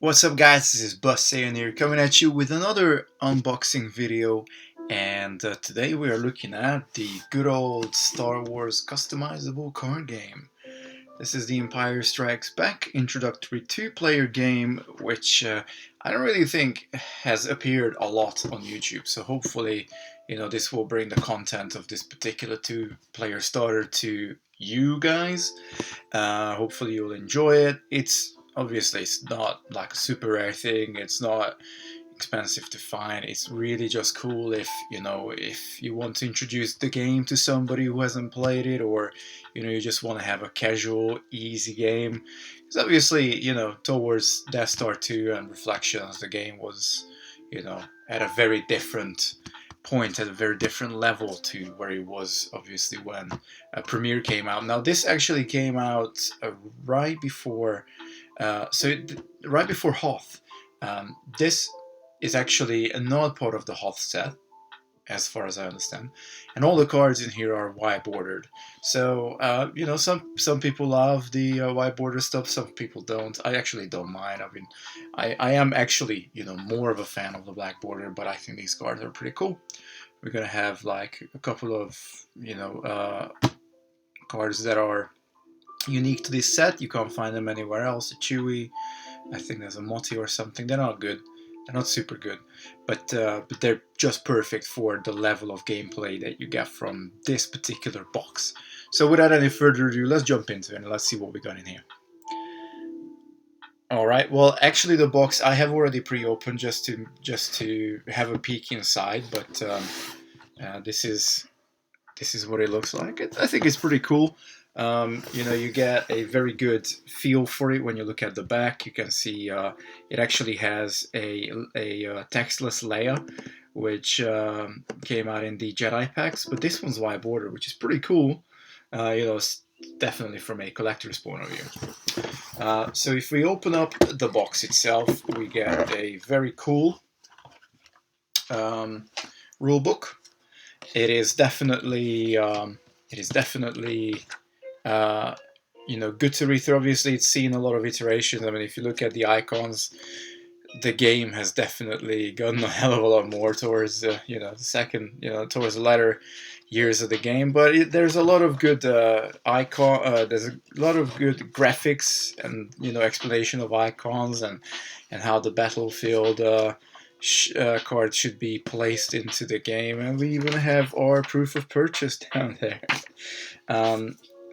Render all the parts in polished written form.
What's up guys, this is Saiyan here coming at you with another unboxing video, and today we are looking at the good old Star Wars customizable card game. This is the Empire Strikes Back introductory two-player game, which I don't really think has appeared a lot on YouTube, so hopefully this will bring the content of this particular two-player starter to you guys. Hopefully you'll enjoy it. It's not like a super rare thing. It's not expensive to find. It's really just cool if you want to introduce the game to somebody who hasn't played it, or you just want to have a casual, easy game. Because obviously, towards Death Star 2 and Reflections, the game was, at a very different point, at a very different level to where it was obviously when Premiere came out. Now this actually came out right before right before Hoth. This is actually not part of the Hoth set, as far as I understand, and all the cards in here are white bordered. So some people love the white border stuff, some people don't. I actually don't mind. I mean, I am actually more of a fan of the black border, but I think these cards are pretty cool. We're gonna have like a couple of cards that are unique to this set. You can't find them anywhere else. A Chewie, I think there's a Moti or something. They're not good. They're not super good, but they're just perfect for the level of gameplay that you get from this particular box. So without any further ado, let's jump into it and let's see what we got in here. All right. Well, actually, the box I have already pre-opened just to have a peek inside, but this is what it looks like. I think it's pretty cool. You get a very good feel for it when you look at the back. You can see it actually has a textless Leia, which came out in the Jedi packs, but this one's white border, which is pretty cool. It's definitely from a collector's point of view. So if we open up the box itself, we get a very cool rule book. It is definitely good to read through. Obviously, it's seen a lot of iterations. I mean, if you look at the icons, the game has definitely gotten a hell of a lot more towards the towards the latter years of the game. But there's a lot of good there's a lot of good graphics and explanation of icons and how the battlefield card should be placed into the game, and we even have our proof of purchase down there.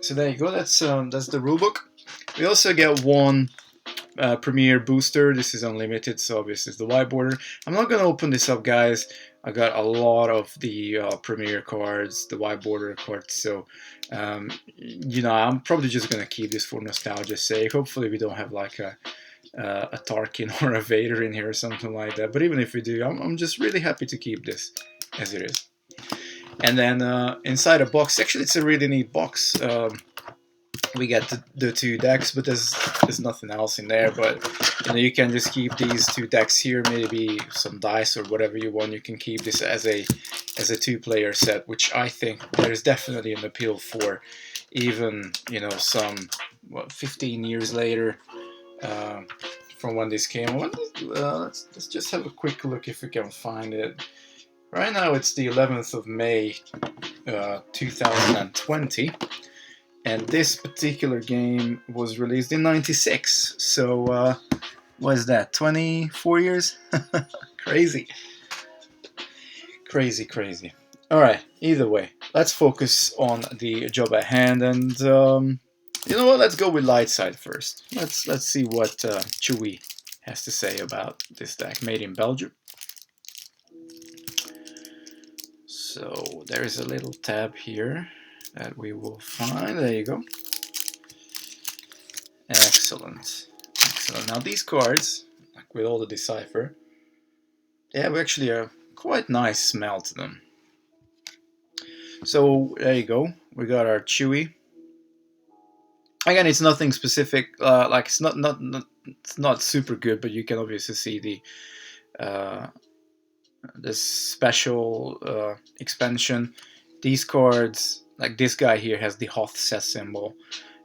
So there you go. That's the rulebook. We also get one Premiere booster. This is unlimited, so obviously it's the white border. I'm not gonna open this up, guys. I got a lot of the Premiere cards, the white border cards. So I'm probably just gonna keep this for nostalgia's sake. Hopefully we don't have like a Tarkin or a Vader in here or something like that. But even if we do, I'm just really happy to keep this as it is. And then inside a box, actually it's a really neat box. We get the two decks, but there's nothing else in there. But you can just keep these two decks here, maybe some dice or whatever you want. You can keep this as a two-player set, which I think there's definitely an appeal for, even some 15 years later from when this came on. Let's just have a quick look if we can find it. Right now it's the 11th of May 2020, and this particular game was released in '96. So what is that, 24 years? Crazy. Alright, either way, let's focus on the job at hand, and you know what, let's go with light side first. Let's see what Chewie has to say about this deck, made in Belgium. So there is a little tab here that we will find. There you go. Excellent. Now these cards, like with all the Decipher, they have actually a quite nice smell to them. So there you go. We got our Chewie. Again, it's nothing specific. Like it's not super good, but you can obviously see this special expansion. These cards, like this guy here, has the Hoth set symbol,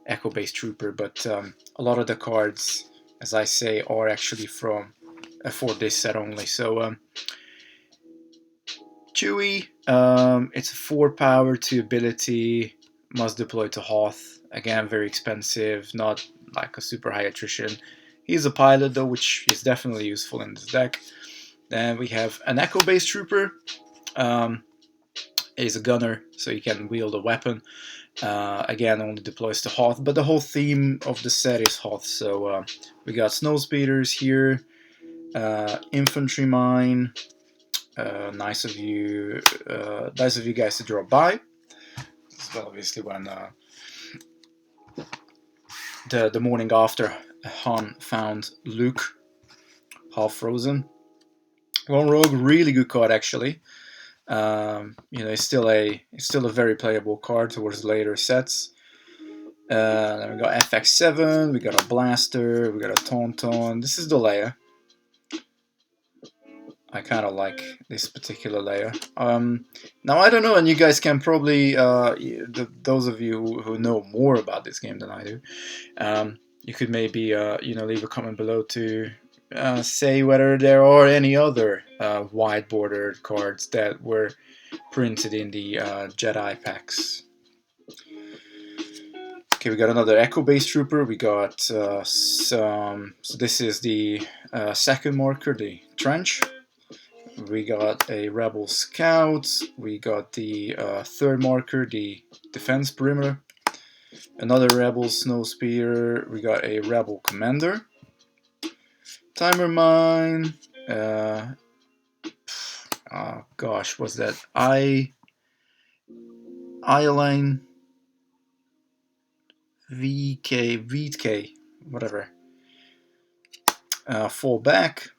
Echo Base Trooper, but a lot of the cards as I say, are actually from for this set only. So Chewy, it's a 4 power, 2 ability, must deploy to Hoth. Again, very expensive, not like a super high attrition. He's a pilot though, which is definitely useful in this deck. Then we have an Echo-based Trooper. He's a gunner, so he can wield a weapon. Again, only deploys to Hoth, but the whole theme of the set is Hoth. So we got snow speeders here, infantry mine. Nice of you guys to drop by. Well, obviously when the morning after Han found Luke half frozen. Lone Rogue, really good card actually. It's still a very playable card towards later sets. Then we got FX7, we got a Blaster, we got a Tauntaun. This is the Leia. I kind of like this particular layer. Now I don't know, and you guys can probably, those of you who know more about this game than I do, you could maybe leave a comment below to say whether there are any other wide bordered cards that were printed in the Jedi packs. Okay, we got another Echo-based Trooper. We got so this is the second marker, the Trench. We got a Rebel Scout. We got the third marker, the Defense Perimeter. Another Rebel Snowspeeder. We got a Rebel Commander. Timer Mine. Oh gosh, what's that? Eyeline VK, whatever. Fall back.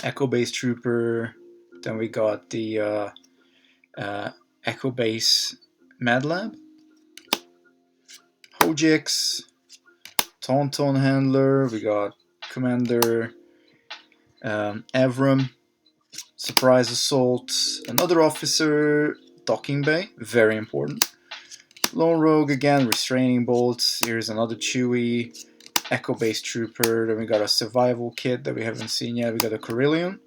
Echo-based Trooper. Then we got the Echo-base Mad Lab. Hojix. Tauntaun Handler. We got Commander Evram. Surprise Assault. Another Officer. Docking Bay. Very important. Lone Rogue again. Restraining Bolt. Here's another Chewy. Echo-based Trooper. Then we got a Survival Kit that we haven't seen yet. We got a Corellian.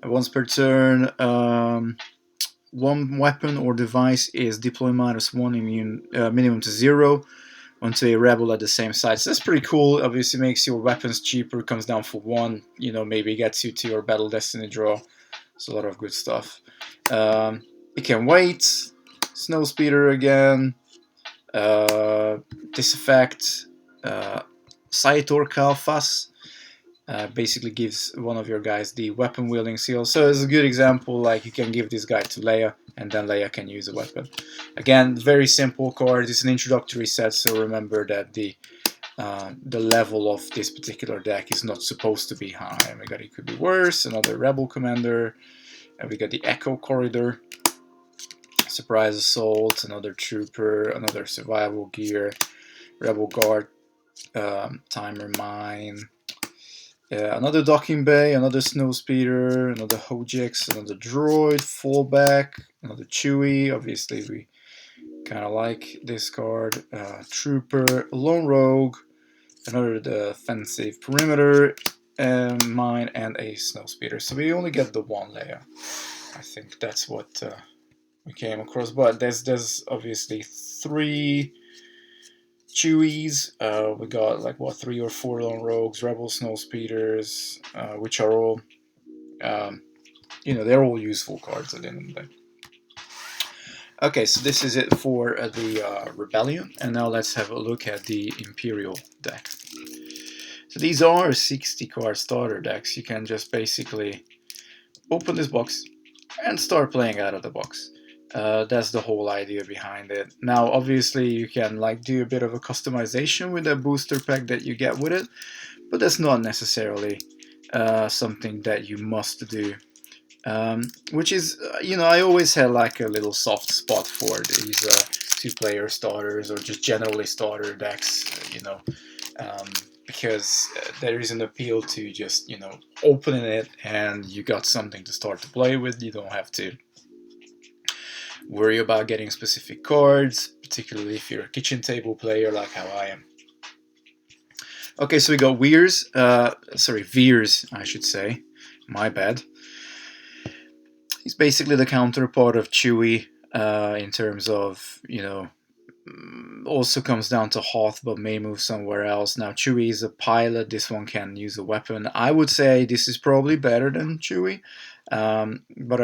Once per turn, one weapon or device is deploy -1 immune minimum to 0 onto a rebel at the same side. So that's pretty cool. Obviously makes your weapons cheaper, comes down for 1, maybe gets you to your Battle Destiny draw. It's a lot of good stuff. It can wait. Snowspeeder again. This effect, Saitor Kalfas, basically gives one of your guys the weapon wielding seal. So it's a good example, like you can give this guy to Leia and then Leia can use a weapon. Again, very simple card. It's an introductory set, so remember that the level of this particular deck is not supposed to be high. We got it could be worse. Another Rebel Commander, and we got the Echo Corridor. Surprise Assault, another Trooper, another Survival Gear, Rebel Guard, Timer Mine, another Docking Bay, another Snowspeeder, another Hojix, another Droid, Fallback, another Chewy. Obviously, we kind of like this card. Trooper, Lone Rogue, another Defensive Perimeter, Mine, and a Snowspeeder. So we only get the one layer. I think that's what we came across, but there's obviously 3 Chewies. We got like 3 or 4 Lone Rogues, Rebel Snowspeeders, which are all they're all useful cards at the end of the day. Okay, so this is it for the Rebellion, and now let's have a look at the Imperial deck. So these are 60 card starter decks. You can just basically open this box and start playing out of the box. That's the whole idea behind it. Now, obviously, you can do a bit of a customization with the booster pack that you get with it, but that's not necessarily something that you must do. Which is, I always had a little soft spot for these 2-player starters or just generally starter decks, because there is an appeal to just, opening it and you got something to start to play with. You don't have to worry about getting specific cards, particularly if you're a kitchen table player like how I am. Okay, so we got Veers, I should say. My bad. He's basically the counterpart of Chewie in terms of, also comes down to Hoth, but may move somewhere else. Now, Chewie is a pilot. This one can use a weapon. I would say this is probably better than Chewie. But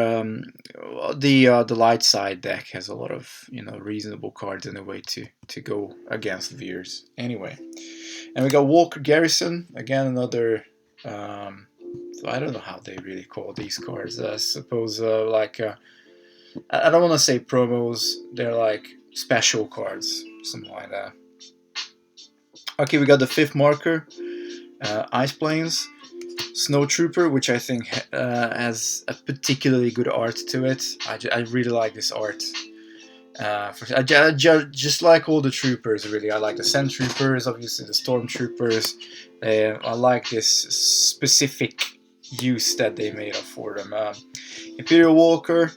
the light side deck has a lot of reasonable cards in a way to go against Veers. Anyway, and we got Walker Garrison again, another. I don't know how they really call these cards. I suppose I don't want to say promos. They're like special cards, something like that. Okay, we got the 5th marker, Ice Plains, Snow Trooper, which I think has a particularly good art to it. I really like this art. I just like all the troopers, really. I like the Sand Troopers, obviously the Stormtroopers. I like this specific use that they made up for them. Imperial Walker,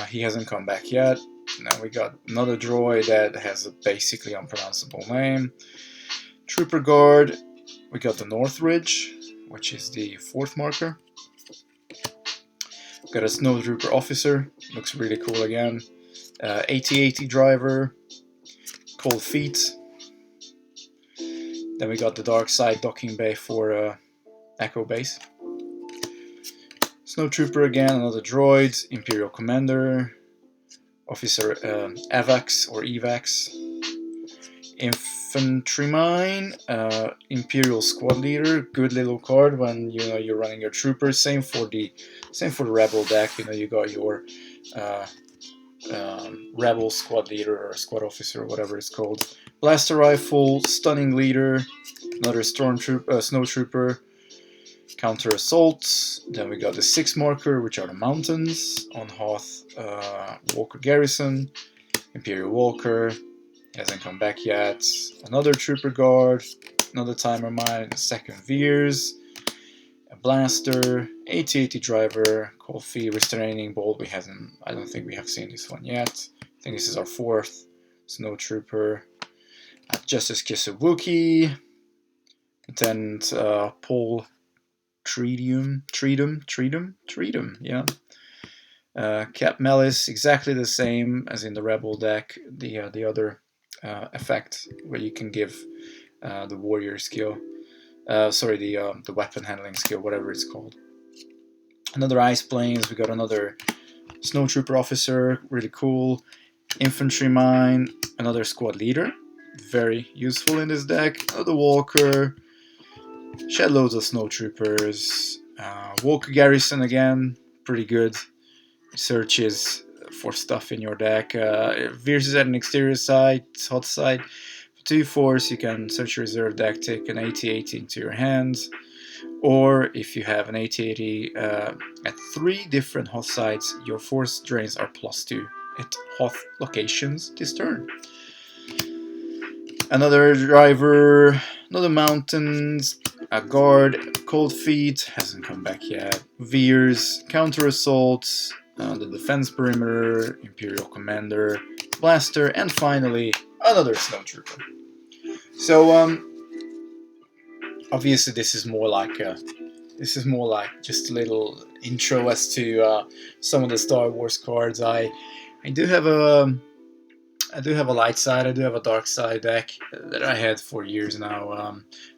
he hasn't come back yet. Now we got another droid that has a basically unpronounceable name. Trooper Guard, we got the Northridge, which is the 4th marker. We've got a Snowtrooper Officer, looks really cool again. 8080 Driver, Cold Feet. Then we got the Dark Side Docking Bay for Echo Base. Snowtrooper again, another droid, Imperial Commander, Officer AVAX or EVAX, Infantryman, Imperial Squad Leader, good little card when you're running your troopers. Same for the Rebel deck. You got your Rebel Squad Leader or Squad Officer or whatever it's called. Blaster Rifle, Stunning Leader, another Snowtrooper. Counter Assault. Then we got the 6 marker, which are the mountains on Hoth. Walker Garrison, Imperial Walker, hasn't come back yet. Another Trooper Guard, another Timer Mine, a 2nd Veers, a Blaster, 8080 Driver, Coffee, Restraining Bolt. I don't think we have seen this one yet. I think this is our 4th. Snow Trooper, Justice Kiss a Wookiee, Lieutenant Paul Treedum, yeah. Cap Melis, exactly the same as in the Rebel deck. The other effect where you can give the warrior skill, the weapon handling skill, whatever it's called. Another Ice Plains. We got another Snowtrooper Officer, really cool. Infantryman, another Squad Leader, very useful in this deck. Another Walker. Shed loads of Snowtroopers. Walker Garrison again, pretty good. Searches for stuff in your deck. Veers is at an exterior side, hot side. For 2 force, you can search your reserve deck, take an 8080 into your hands. Or if you have an 8080 at 3 different Hoth sides, your force drains are +2 at Hoth locations this turn. Another driver, another mountains, a guard, Cold Feet, hasn't come back yet. Veers, counter assaults, the defense perimeter, Imperial Commander, Blaster, and finally another Snowtrooper. So obviously this is more like just a little intro as to some of the Star Wars cards. I do have a light side, I do have a dark side deck that I had for years now.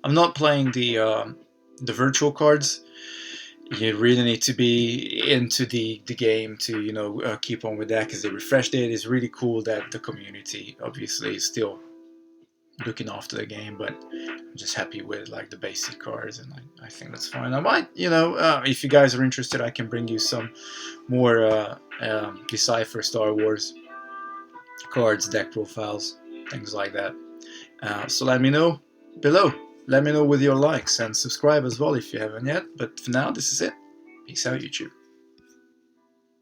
I'm not playing the virtual cards. You really need to be into the game to keep on with that, because they refreshed it. It's really cool that the community obviously is still looking after the game, but I'm just happy with like the basic cards, and I think that's fine. I might, if you guys are interested, I can bring you some more Decipher Star Wars cards, deck profiles, things like that. So let me know below. Let me know with your likes, and subscribe as well if you haven't yet. But for now, this is it. Peace out, YouTube.